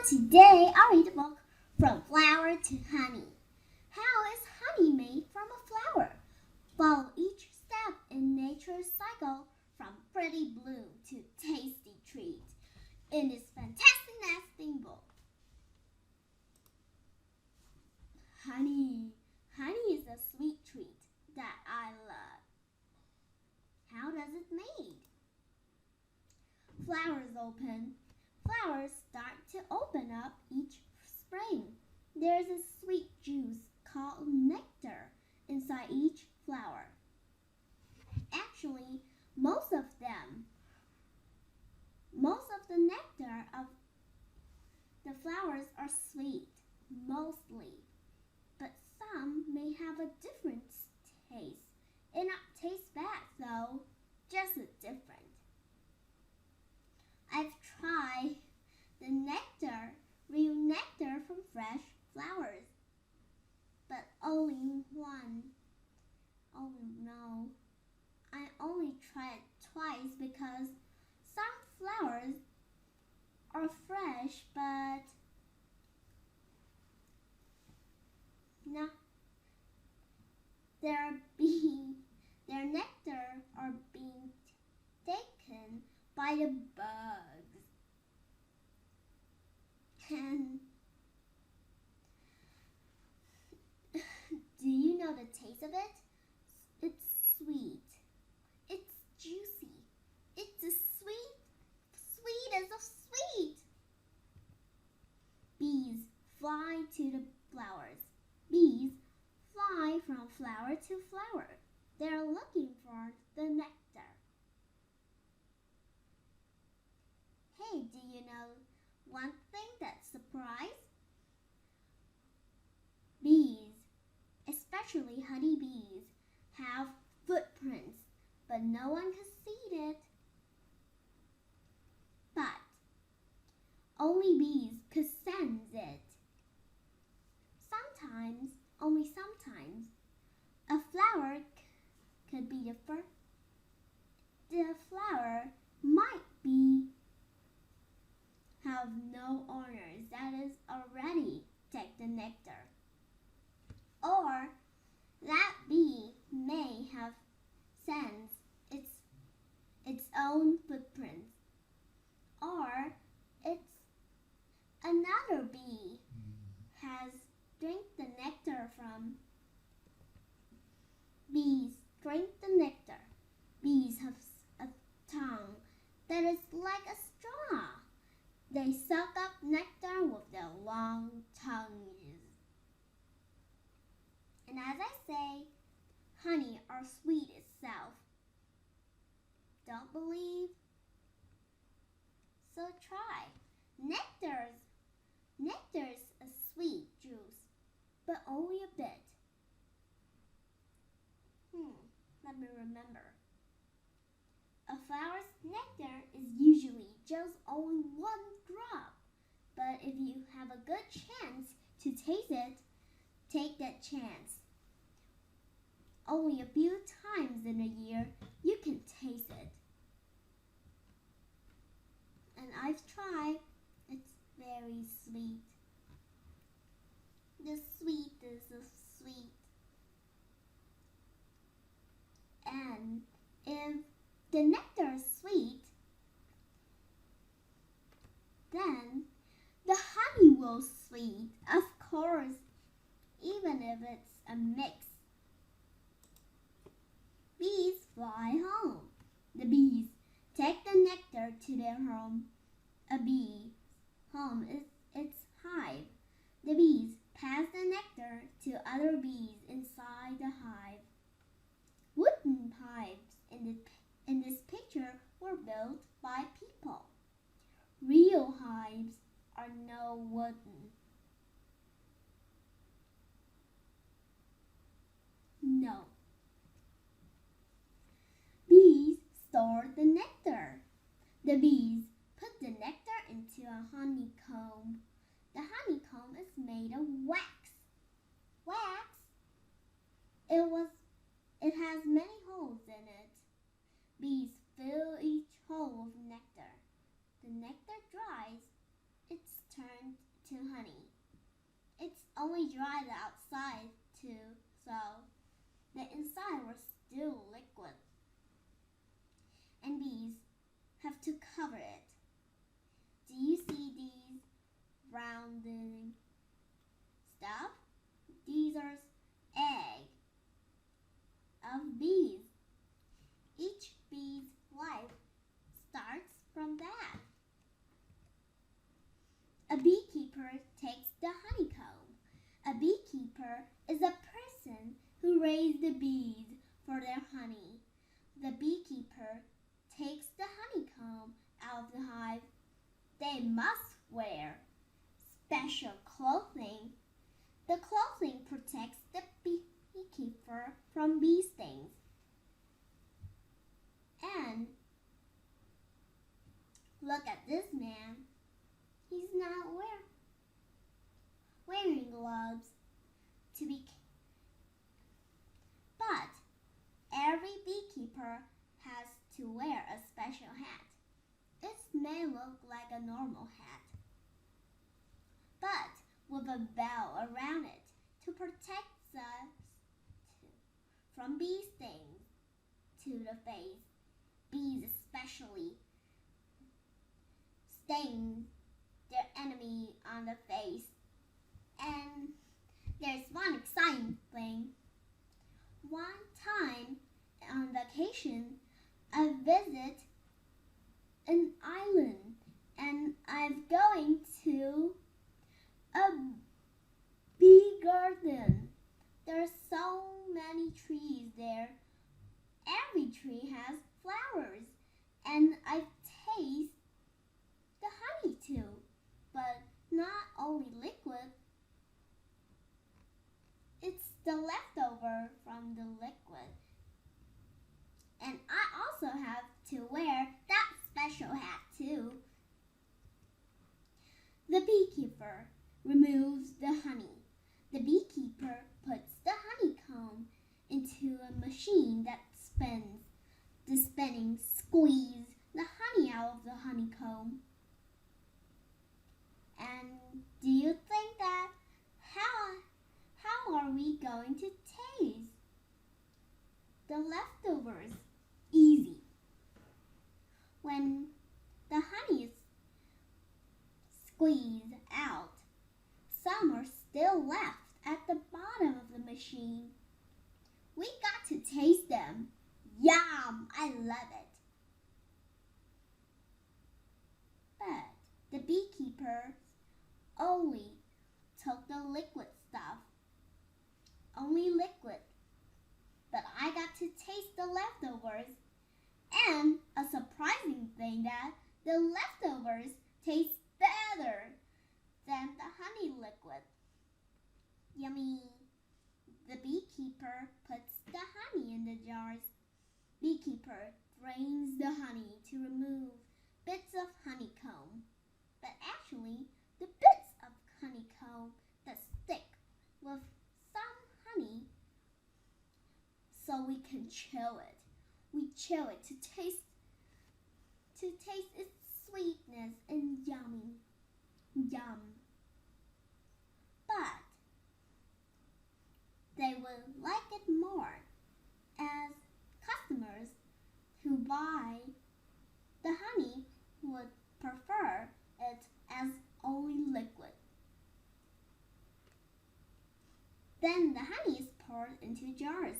Today I'll read a book From Flower to Honey. How is honey made from a flower? Follow each step in nature's cycle from pretty bloom to tasty treat in this fantastic nesting book. Honey is a sweet treat that I love. How does it made? Flowers start to open up each spring. There's a sweet juice called nectar inside each flower. Actually, most of the nectar of the flowers are sweet, mostly, but some may have a different taste. It not taste bad though, just a different. I've tried the real nectar from fresh flowers, but only one. Oh no, I only tried it twice because some flowers are fresh, but no, their nectar are being taken by the bugs. And do you know the taste of it? It's sweet. It's juicy. It's as sweet as a sweet. Bees fly to the flowers. Bees fly from flower to flower. They're looking for the nectar. Hey, do you know one thing that surprised? Bees, especially honeybees, have footprints, but no one can see it. But only bees could sense it. Only sometimes, a flower could be the first. The flower might have no owners that is already take the nectar. Or that bee may have sensed its own footprints. Or it's another bee has drink the nectar from. Bees drink the nectar. Bees have a tongue that is like a straw. They suck up nectar with their long tongues. And as I say, honey are sweet itself. Don't believe? So try. Nectar's a sweet juice, but only a bit. Let me remember. A flower's nectar is usually just only one drop, but if you have a good chance to taste it, take that chance. Only a few times in a year you can taste it. And I've tried. It's very sweet. The sweetest of sweet. And if the nectar is sweet, then the honey will sweet, of course, even if it's a mix. Bees fly home. The bees take the nectar to their home. A bee's home is its hive. The bees pass the nectar to other bees inside the hive. Wooden hives in this picture were built by people. Real hives are no wooden. No. Bees store the nectar. The bees put the nectar into a honeycomb. The honeycomb is made of wax. It has many holes in it. Bees fill each hole with nectar. The nectar dries. It's turned to honey. It's only dried outside too, so the inside was still liquid. And bees have to cover it. Do you see these rounding stuff? These are eggs of bees. Each bee's life starts from that. A beekeeper takes the honeycomb. A beekeeper is a person who raises the bees for their honey. The beekeeper takes the honeycomb out of the hive. They must wear special clothing. The clothing protects the beekeeper from bee stings. And look at this man. He's not wearing gloves but every beekeeper has to wear a special hat. It may look like a normal hat, but with a bell around it to protect us from bee stings to the face. Bees especially sting their enemy on the face. And there's one exciting thing. One time on vacation, I visit an island and I'm going to a bee garden. There are so many trees there. Every tree has flowers and I taste the honey too, but not only liquid. It's the leftover from the liquid. And I also have to wear that special hat too. The beekeeper removes the honey. The beekeeper puts the honeycomb into a machine that spins. The spinning squeezes the honey out of the honeycomb. And do you think that how are we going to taste the leftovers? Easy. When the honey is squeezed out, some are still left at the bottom of the machine. We got to taste them. Yum! I love it. But the beekeepers only took the liquid stuff. Only liquid. But I got to taste the leftovers. And a surprising thing that the leftovers taste better than the honey liquid. Yummy. The beekeeper puts the honey in the jars. Beekeeper drains the honey to remove bits of honeycomb. But actually, the bits of honeycomb that stick with some honey, so we can chill it. We chill it to taste its sweetness and yummy. Yum. But they would like it more as customers who buy the honey would prefer it as only liquid. Then the honey is poured into jars.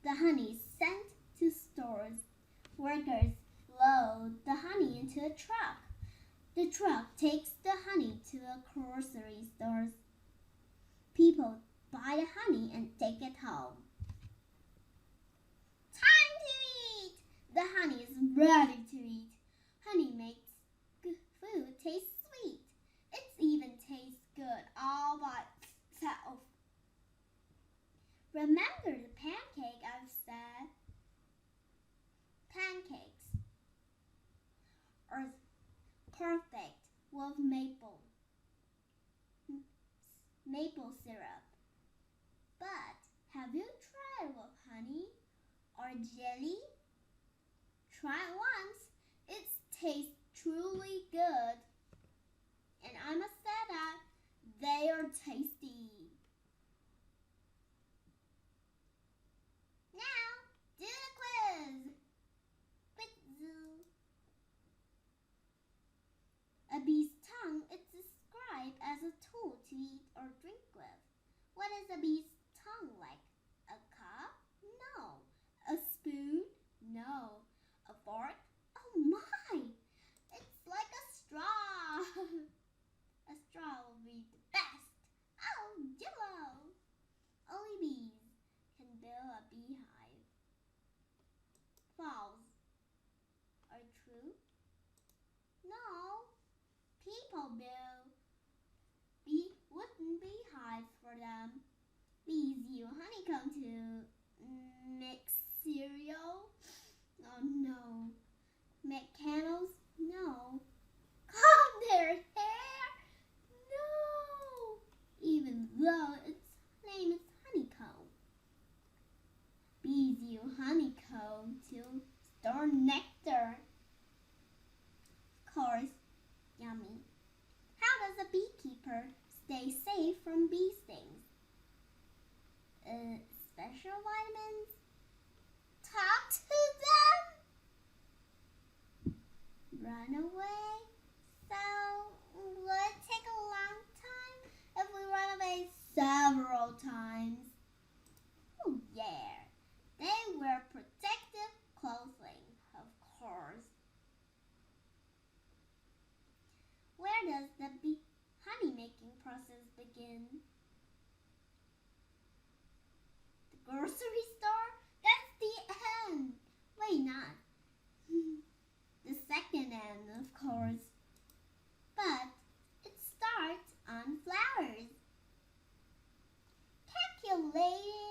The honey is sent to stores. Workers load the honey into a truck. The truck takes the honey to the grocery stores. People buy the honey and take it home. Time to eat! The honey is ready to eat. Honey makes food taste sweet. It even tastes good all by itself. Remember the pancake I've said? Pancakes are perfect with maple syrup. But have you tried with honey or jelly? Try it once. It tastes truly good. And I must say to eat or drink with. What is a bee's tongue like? A cup? No. A spoon? No. A fork? Oh my! It's like a straw. A straw will be the best. Oh, Jello! Only bees can build a beehive. False. Are true? No. People build wooden beehives for them. Bees use honeycomb to mix cereal. Oh no. Make candles? No. Comb their hair? No. Even though its name is honeycomb. Bees use honeycomb to store nectar. Of course, yummy. How does a beekeeper stay safe from bee stings? Special vitamins? Talk to them? Run away? So, will it take a long time if we run away several times? Oh yeah, they wear protective clothing, of course. Where does the honey making process begin? The grocery store? That's the end. Wait, not. The second end, of course. But it starts on flowers. Calculating